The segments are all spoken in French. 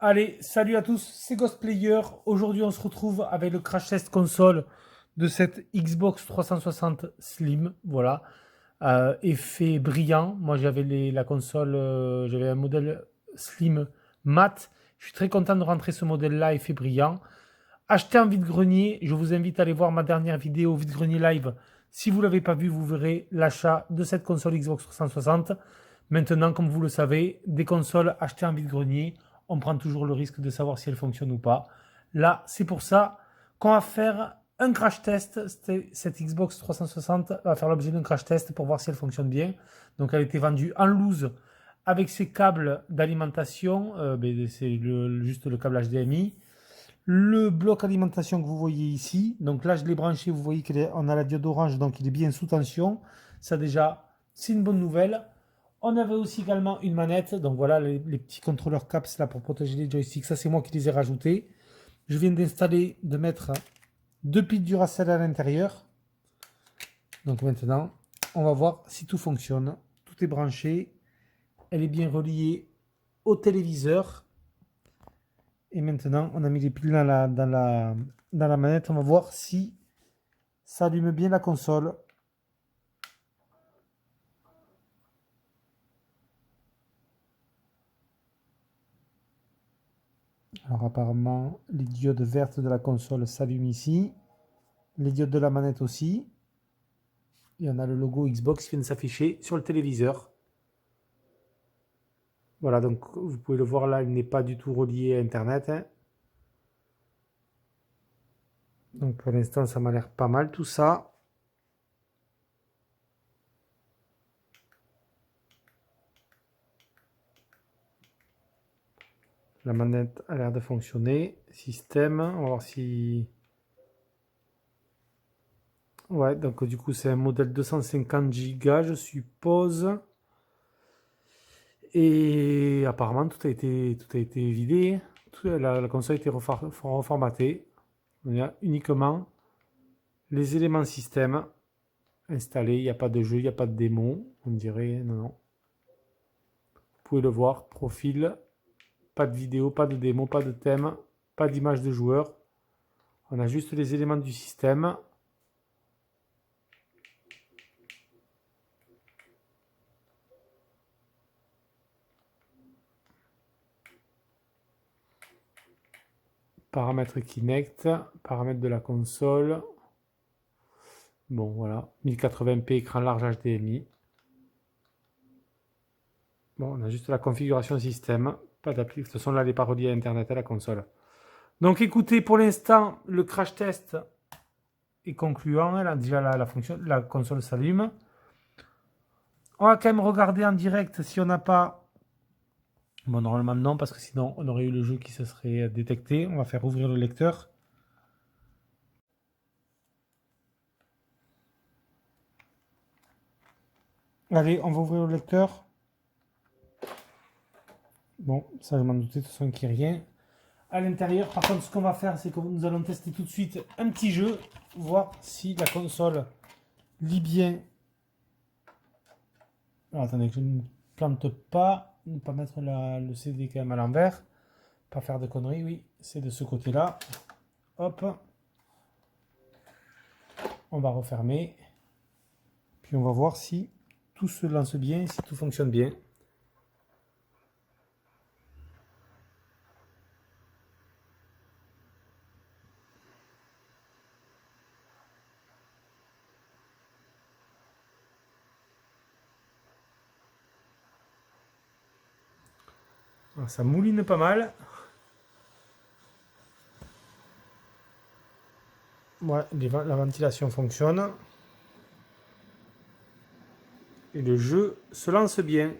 Allez, salut à tous, c'est Ghostplayer. Aujourd'hui, on se retrouve avec le crash test console de cette Xbox 360 Slim. Voilà. Effet brillant. Moi, j'avais la console, j'avais un modèle Slim mat. Je suis très content de rentrer ce modèle-là, effet brillant. Acheté en vide-grenier. Je vous invite à aller voir ma dernière vidéo vide-grenier live. Si vous ne l'avez pas vu, vous verrez l'achat de cette console Xbox 360. Maintenant, comme vous le savez, des consoles achetées en vide-grenier, on prend toujours le risque de savoir si elles fonctionnent ou pas. Là, c'est pour ça qu'on va faire un crash test. Cette Xbox 360 va faire l'objet d'un crash test pour voir si elle fonctionne bien. Donc, elle a été vendue en loose avec ses câbles d'alimentation. C'est juste le câble HDMI. Le bloc alimentation que vous voyez ici, donc là je l'ai branché, vous voyez qu'on a la diode orange, donc il est bien sous tension. Ça déjà, c'est une bonne nouvelle. On avait aussi également une manette, donc voilà les petits contrôleurs caps là pour protéger les joysticks, ça c'est moi qui les ai rajoutés. Je viens d'installer, de mettre deux piles Duracell à l'intérieur. Donc maintenant, on va voir si tout fonctionne. Tout est branché, elle est bien reliée au téléviseur. Et maintenant, on a mis les piles dans la manette. On va voir si ça allume bien la console. Alors apparemment, les diodes vertes de la console s'allument ici. Les diodes de la manette aussi. Et on a le logo Xbox qui vient de s'afficher sur le téléviseur. Voilà, donc vous pouvez le voir là, il n'est pas du tout relié à Internet. Donc pour l'instant, ça m'a l'air pas mal tout ça. La manette a l'air de fonctionner. Système, on va voir si... Ouais, donc du coup c'est un modèle 250 Go, je suppose. Et apparemment tout a été vidé. La console a été reformatée. Il y a uniquement les éléments système installés. Il n'y a pas de jeu, il n'y a pas de démo. On dirait, non, non. Vous pouvez le voir, profil, pas de vidéo, pas de démo, pas de thème, pas d'image de joueur. On a juste les éléments du système. Paramètres Kinect, paramètres de la console. Bon, voilà. 1080p, écran large HDMI. Bon, on a juste la configuration système. Pas d'appli. De toute façon, là, elle n'est pas reliée à Internet à la console. Donc, écoutez, pour l'instant, le crash test est concluant. Là, déjà, la console s'allume. On va quand même regarder en direct si on n'a pas... Bon, normalement, non, parce que sinon, on aurait eu le jeu qui se serait détecté. On va faire ouvrir le lecteur. Allez, on va ouvrir le lecteur. Bon, ça, je m'en doutais, de toute façon, qu'il n'y ait rien à l'intérieur. Par contre, ce qu'on va faire, c'est que nous allons tester tout de suite un petit jeu, voir si la console lit bien. Alors, attendez, que je ne plante pas, ne pas mettre le CD quand même à l'envers, pas faire de conneries, oui, c'est de ce côté-là. Hop, on va refermer, puis on va voir si tout se lance bien, si tout fonctionne bien. Alors, ça mouline pas mal. Ouais, la ventilation fonctionne. Et le jeu se lance bien.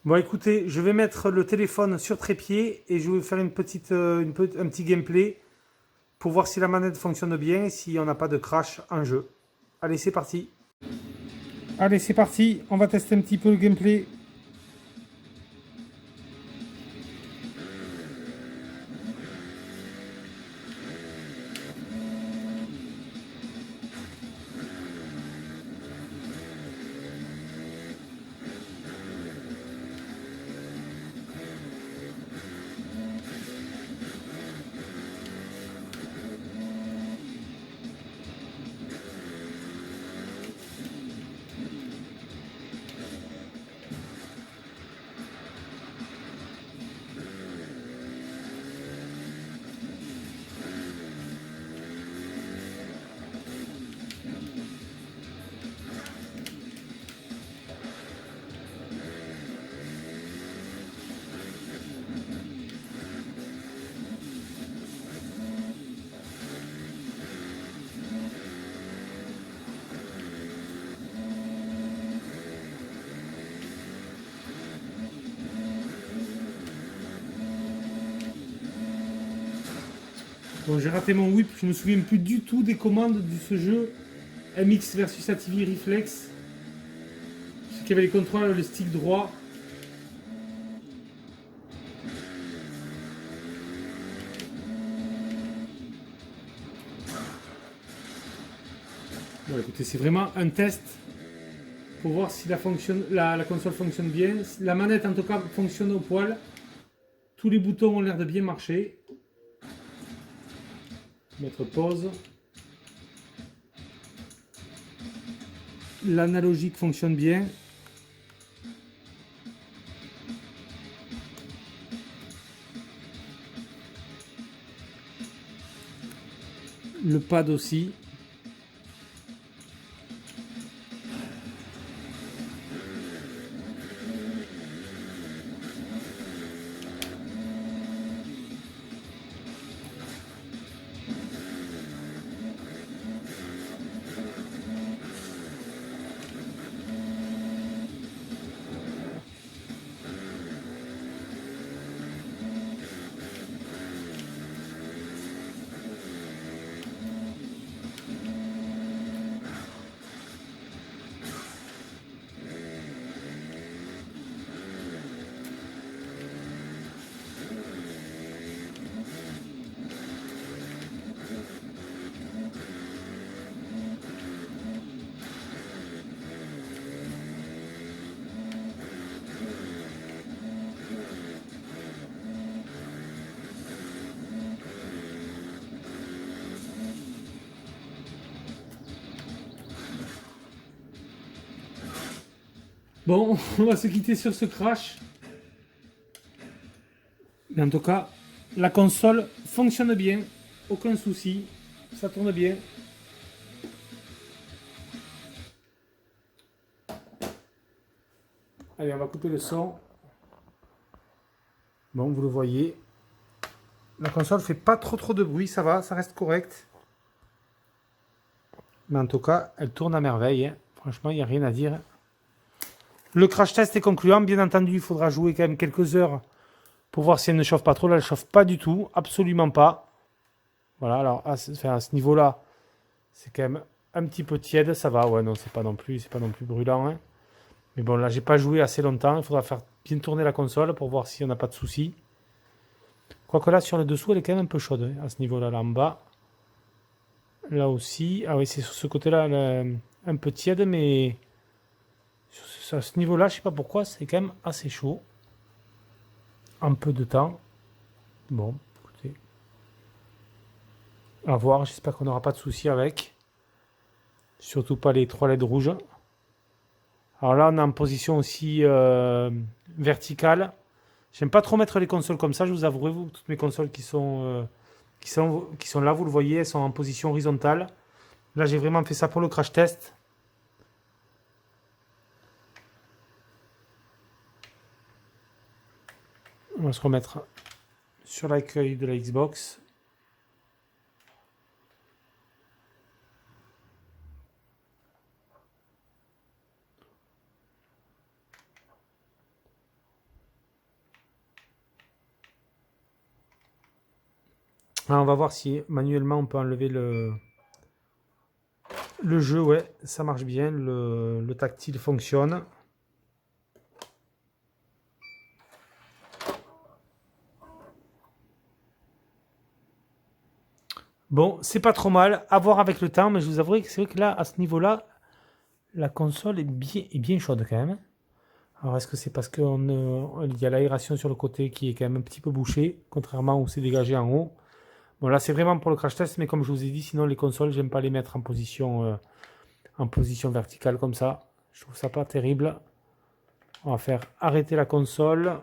Bon, écoutez, je vais mettre le téléphone sur trépied et je vais faire un petit gameplay pour voir si la manette fonctionne bien et si on n'a pas de crash en jeu. Allez, c'est parti. Allez, c'est parti. On va tester un petit peu le gameplay. Bon, j'ai raté mon whip, je me souviens plus du tout des commandes de ce jeu. MX versus ATV Reflex. Je sais qu'il y avait les contrôles, le stick droit. Bon, écoutez, c'est vraiment un test pour voir si la console fonctionne bien. La manette, en tout cas, fonctionne au poil. Tous les boutons ont l'air de bien marcher. Mettre pause. L'analogique fonctionne bien. Le pad aussi. Bon, on va se quitter sur ce crash. Mais en tout cas, la console fonctionne bien. Aucun souci. Ça tourne bien. Allez, on va couper le son. Bon, vous le voyez. La console fait pas trop de bruit, ça va, ça reste correct. Mais en tout cas, elle tourne à merveille. Hein. Franchement, il n'y a rien à dire. Le crash test est concluant. Bien entendu, il faudra jouer quand même quelques heures pour voir si elle ne chauffe pas trop. Là, elle ne chauffe pas du tout. Absolument pas. Voilà, alors à ce niveau-là, c'est quand même un petit peu tiède. Ça va, ouais, non, c'est pas non plus brûlant. Hein. Mais bon, là, j'ai pas joué assez longtemps. Il faudra faire bien tourner la console pour voir si on n'a pas de soucis. Quoique là, sur le dessous, elle est quand même un peu chaude. Hein, à ce niveau-là, là en bas. Là aussi. Ah oui, c'est sur ce côté-là, un peu tiède, mais à ce niveau-là, je sais pas pourquoi, c'est quand même assez chaud. En peu de temps. Bon, écoutez. À voir, j'espère qu'on n'aura pas de soucis avec. Surtout pas les 3 LED rouges. Alors là, on est en position aussi verticale. J'aime pas trop mettre les consoles comme ça, je vous avouerai, vous, toutes mes consoles qui sont là, vous le voyez, elles sont en position horizontale. Là, j'ai vraiment fait ça pour le crash test. On va se remettre sur l'accueil de la Xbox. Alors, on va voir si manuellement on peut enlever le jeu. Ouais, ça marche bien. Le tactile fonctionne. Bon, c'est pas trop mal. À voir avec le temps, mais je vous avouerai que c'est vrai que là, à ce niveau-là, la console est bien chaude quand même. Alors, est-ce que c'est parce qu'il y a l'aération sur le côté qui est quand même un petit peu bouchée, contrairement où c'est dégagé en haut. Bon, là, c'est vraiment pour le crash test, mais comme je vous ai dit, sinon les consoles, j'aime pas les mettre en position verticale comme ça. Je trouve ça pas terrible. On va faire arrêter la console.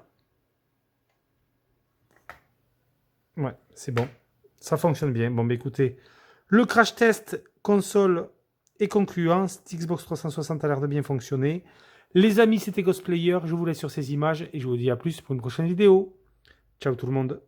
Ouais, c'est bon. Ça fonctionne bien. Bon, bah écoutez, le crash test console est concluant. Cette Xbox 360 a l'air de bien fonctionner. Les amis, c'était Ghostplayer. Je vous laisse sur ces images et je vous dis à plus pour une prochaine vidéo. Ciao tout le monde.